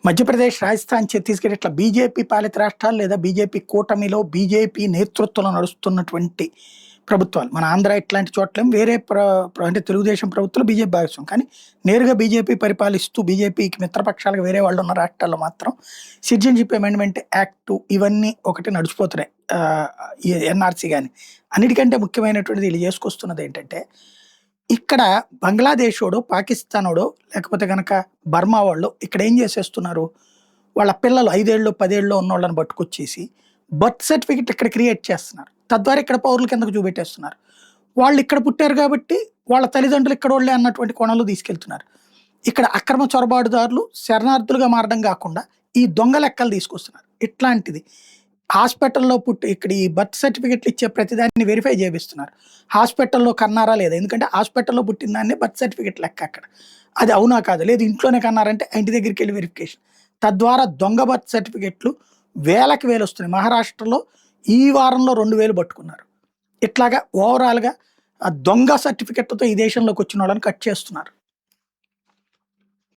మధ్యప్రదేశ్, రాజస్థాన్, ఛత్తీస్‌గఢ్ ఇట్లా బీజేపీ పాలిత రాష్ట్రాలు లేదా బీజేపీ కూటమిలో బీజేపీ నేతృత్వంలో నడుస్తున్నటువంటి ప్రభుత్వాలు. మన ఆంధ్ర ఇట్లాంటి చోట్లేమో వేరే అంటే తెలుగుదేశం ప్రభుత్వంలో బీజేపీ భాగస్వామ్యం. కానీ నేరుగా బీజేపీ పరిపాలిస్తూ బీజేపీకి మిత్రపక్షాలుగా వేరే వాళ్ళు ఉన్న రాష్ట్రాల్లో మాత్రం సిటిజన్‌షిప్ అమెండ్‌మెంట్ యాక్టు ఇవన్నీ ఒకటి నడిచిపోతున్నాయి. ఈ ఎన్ఆర్‌సీ గాని. అన్నిటికంటే ముఖ్యమైనటువంటిది వీళ్ళు చేసుకొస్తున్నదేంటంటే ఇక్కడ బంగ్లాదేశోడో, పాకిస్తానోడో లేకపోతే గనక బర్మా వాళ్ళు ఇక్కడ ఏం చేసేస్తున్నారు, వాళ్ళ పిల్లలు 5 ఏళ్ళో, 10 ఏళ్ళో ఉన్నోళ్ళని పట్టుకొచ్చేసి బర్త్ సర్టిఫికేట్ ఇక్కడ క్రియేట్ చేస్తున్నారు. తద్వారా ఇక్కడ పౌరుల కిందకు చూపెట్టేస్తున్నారు. వాళ్ళు ఇక్కడ పుట్టారు కాబట్టి వాళ్ళ తల్లిదండ్రులు ఇక్కడోళ్ళే అన్నటువంటి కోణంలో తీసుకెళ్తున్నారు. ఇక్కడ అక్రమ చొరబాటుదారులు శరణార్థులుగా మారడం కాకుండా ఈ దొంగ లెక్కలు తీసుకొస్తున్నారు. ఇట్లాంటిది హాస్పిటల్‌లో ఇక్కడ ఈ బర్త్ సర్టిఫికేట్లు ఇచ్చే ప్రతిదాన్ని వెరిఫై చేపిస్తున్నారు. హాస్పిటల్‌లో కన్నారా లేదా? ఎందుకంటే హాస్పిటల్‌లో పుట్టిన దాన్నే బర్త్ సర్టిఫికేట్ లెక్క అక్కడ. అది అవునా కాదా? లేదు ఇంట్లోనే కన్నారంటే ఇంటి దగ్గరికెళ్ళి వెరిఫికేషన్. తద్వారా దొంగ బర్త్ సర్టిఫికేట్లు వేలకు వేలొస్తున్నాయి. మహారాష్ట్రలో ఈ వారంలో 2000 పట్టుకున్నారు. ఇట్లాగా ఓవరాల్‌గా ఆ దొంగ సర్టిఫికేట్‌లతో ఈ దేశంలోకి వచ్చిన వాళ్ళని కట్ చేస్తున్నారు.